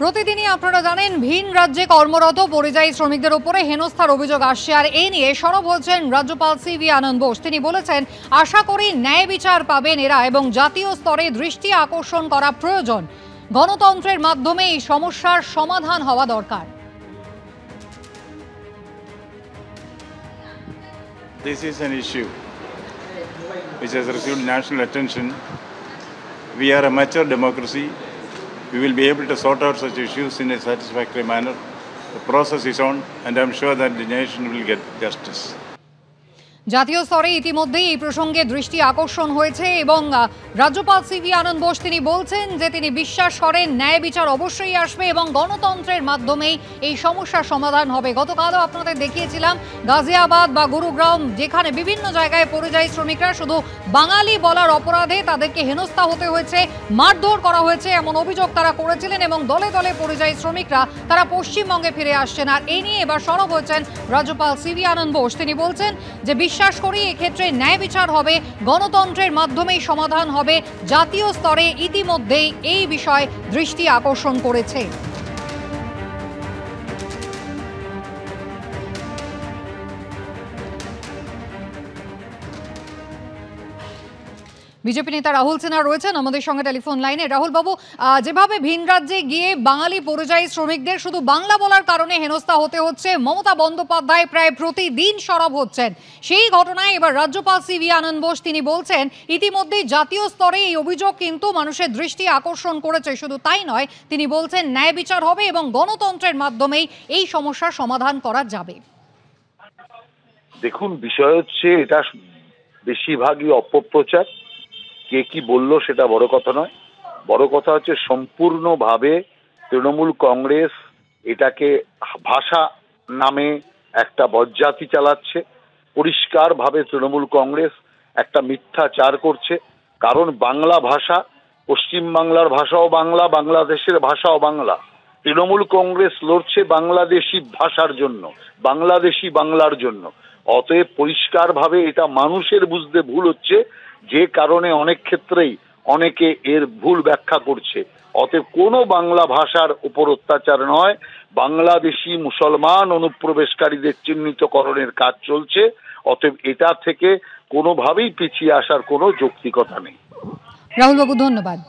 প্রতিদিনই আপনারা জানেন ভিন রাজ্যে কর্মরত পরিযায়ী শ্রমিকদের উপরে হেনস্থার অভিযোগ আসছে, আর এই নিয়ে সরব হচ্ছেন রাজ্যপাল সিভি আনন্দ বোস। তিনি বলেছেন, আশা করি ন্যায় বিচার পাবেন এরা এবং জাতীয় স্তরে দৃষ্টি আকর্ষণ করা প্রয়োজন। গণতন্ত্রের মাধ্যমে এই সমস্যার সমাধান হওয়া দরকার। This is an issue which has received national attention. We are a mature democracy. We will be able to sort out such issues in a satisfactory manner. The process is on, and I'm sure that the nation will get justice. জাতীয় স্তরে ইতিমধ্যেই এই প্রসঙ্গে দৃষ্টি আকর্ষণ হয়েছে এবং রাজ্যপাল সিভি আনন্দ বোস তিনি বলছেন যে তিনি বিশ্বাস করেন ন্যায় বিচার অবশ্যই আসবে এবং গণতন্ত্রের মাধ্যমেই এই সমস্যার সমাধান হবে। গতকালও আপনাদের দেখিয়েছিলাম গাজিয়াবাদ বা গুরুগ্রাম, যেখানে বিভিন্ন জায়গায় পরিযায়ী শ্রমিকরা শুধু বাঙালি বলার অপরাধে তাদেরকে হেনস্থা হতে হয়েছে, মারধর করা হয়েছে, এমন অভিযোগ তারা করেছিলেন এবং দলে দলে পরিযায়ী শ্রমিকরা তারা পশ্চিমবঙ্গে ফিরে আসছেন। আর এই নিয়ে এবার সরব হয়েছেন রাজ্যপাল সিভি আনন্দ বোস। তিনি বলছেন যে বিশ্বাস করি এক্ষেত্রে ন্যায় বিচার হবে, গণতন্ত্রের মাধ্যমেই সমাধান হবে। জাতীয় স্তরে ইতিমধ্যেই এই বিষয়ে দৃষ্টি আকর্ষণ করেছে। বিজেপি নেতা রাহুল সিনহা রয়েছেন আমাদের সঙ্গে টেলিফোন লাইনে। রাহুল বাবু, যেভাবে ভিন রাজ্যে গিয়ে বাঙালি পরিযায়ী শ্রমিকদের শুধু বাংলা বলার কারণে হেনস্থা হতে হচ্ছে, মমতা বন্দ্যোপাধ্যায় প্রায় প্রতিদিন সরব হচ্ছেন, সেই ঘটনায় এবার রাজ্যপাল সিভি আনন্দ বোস তিনি বলছেন ইতিমধ্যেই জাতীয় স্তরে এই অভিযোগ কিন্তু মানুষের দৃষ্টি আকর্ষণ করেছে। শুধু তাই নয়, তিনি বলছেন ন্যায় বিচার হবে এবং গণতন্ত্রের মাধ্যমেই এই সমস্যার সমাধান করা যাবে। দেখুন, বিষয় হচ্ছে এটা বেশিরভাগই অপপ্রচার। কে কি বললো সেটা বড় কথা নয়, বড় কথা হচ্ছে সম্পূর্ণভাবে তৃণমূল কংগ্রেস এটাকে ভাষা নামে একটা বজ্জাতি চালাচ্ছে। পরিষ্কারভাবে তৃণমূল কংগ্রেস একটা মিথ্যাচার করছে। কারণ বাংলা ভাষা, পশ্চিমবাংলার ভাষাও বাংলা, বাংলাদেশের ভাষাও বাংলা। তৃণমূল কংগ্রেস লড়ছে বাংলাদেশি ভাষার জন্য, বাংলাদেশি বাংলার জন্য। অতএব পরিষ্কারভাবে এটা মানুষের বুঝতে ভুল হচ্ছে, যে কারণে অনেক ক্ষেত্রেই অনেকে এর ভুল ব্যাখ্যা করছে। অতএব কোনো বাংলা ভাষার উপর অত্যাচার নয়, বাংলাদেশি মুসলমান অনুপ্রবেশকারীদের চিহ্নিতকরণের কাজ চলছে। অতএব এটা থেকে কোনোভাবেই পিছিয়ে আসার কোনো যৌক্তিকতা নেই। রাহুল বাবু, ধন্যবাদ।